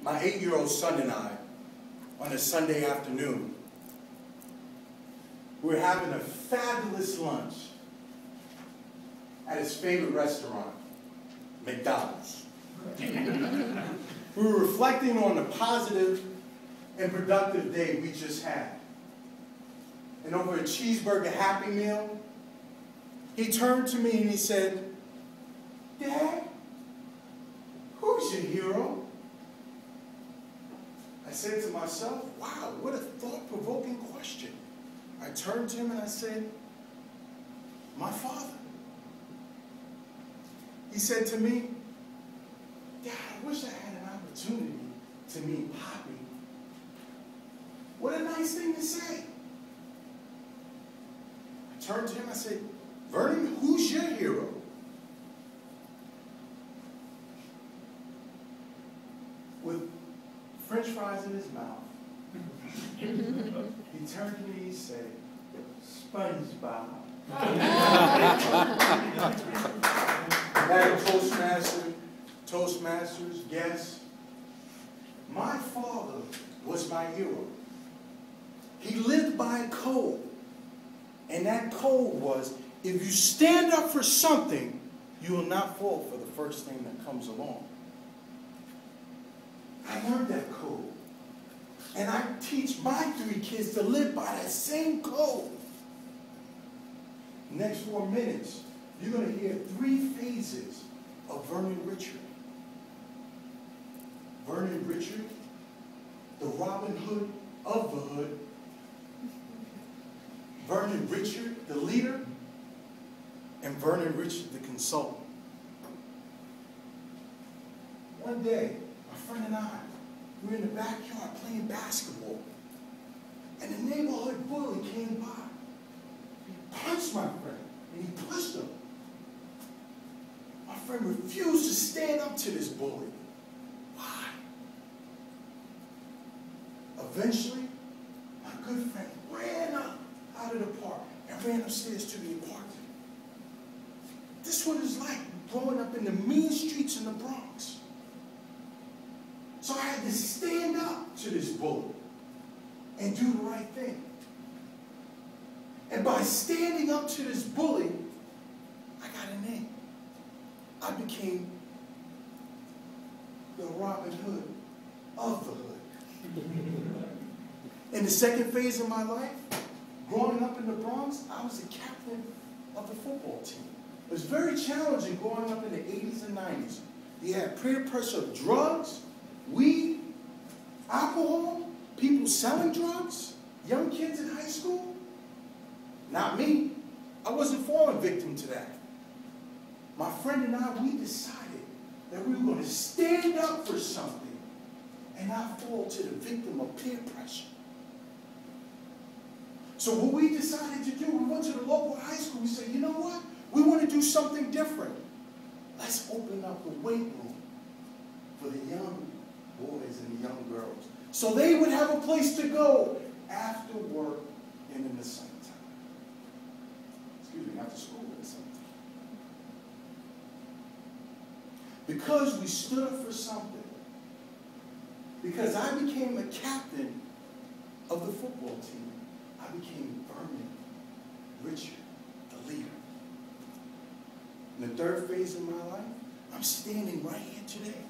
my 8-year-old son and I, on a Sunday afternoon, we were having a fabulous lunch at his favorite restaurant, McDonald's. We were reflecting on the positive and productive day we just had. And over a cheeseburger Happy Meal, he turned to me and he said, "Dad, who's your hero?" I said to myself, wow, what a thought-provoking question. I turned to him and I said, "My father." He said to me, "Dad, I wish I had an opportunity to meet Poppy." What a nice thing to say. I turned to him and I said, "Vernon, who's your hero?" With French fries in his mouth, he turned to me and he said, "SpongeBob." At Toastmasters, guests, my father was my hero. He lived by a code. And that code was, if you stand up for something, you will not fall for the first thing that comes along. I learned that code. And I teach my 3 kids to live by that same code. Next 4 minutes, you're going to hear 3 phases of Vernon Richard. Vernon Richard, the Robin Hood of the hood. Vernon Richard, the leader. And Vernon Richard, the consultant. One day, my friend and I, we were in the backyard playing basketball. And the neighborhood bully came by. He punched my friend, and he pushed him. My friend refused to stand up to this bully. Why? Eventually, my good friend ran up out of the park and ran upstairs to the apartment. This is what it's like growing up in the mean streets in the Bronx. So I had to stand up to this bully and do the right thing. And by standing up to this bully, I got a name. I became the Robin Hood of the hood. In the second phase of my life, growing up in the Bronx, I was the captain of the football team. It was very challenging growing up in the 80s and 90s. You had peer pressure of drugs, weed, alcohol, people selling drugs, young kids in high school. Not me. I wasn't falling victim to that. My friend and I, we decided that we were going to stand up for something and not fall to the victim of peer pressure. So what we decided to do, we went to the local high school. We said, you know what? We want to do something different. Let's open up a weight room for the young boys and the young girls, so they would have a place to go after work and in the summertime. Excuse me, after school in the summertime. Because we stood up for something. Because I became a captain of the football team, I became Vernon Richard, the leader. In the third phase of my life, I'm standing right here today.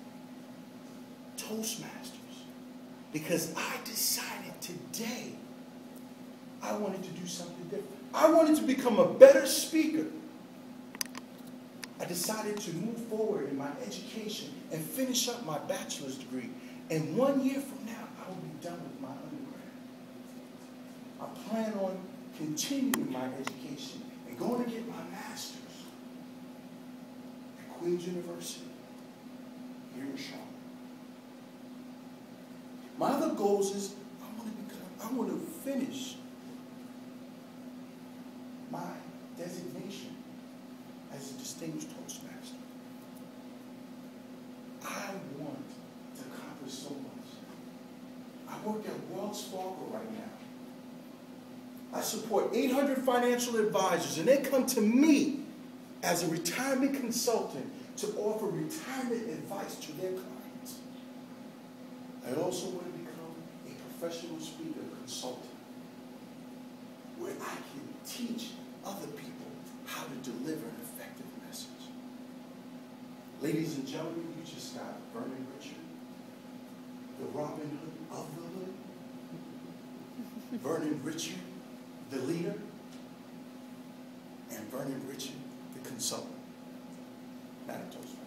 Toastmasters. Because I decided today I wanted to do something different. I wanted to become a better speaker. I decided to move forward in my education and finish up my bachelor's degree. And 1 year from now, I will be done with my undergrad. I plan on continuing my education and going to get my master's at Queen's University here in Charlotte. My other goals is I want to finish my designation as a distinguished Toastmaster. I want to accomplish so much. I work at Wells Fargo right now. I support 800 financial advisors, and they come to me as a retirement consultant to offer retirement advice to their clients. I also want to become a professional speaker consultant where I can teach other people how to deliver an effective message. Ladies and gentlemen, you just got Vernon Richard, the Robin Hood of the hood. Vernon Richard, the leader, and Vernon Richard, the consultant. Not a toast.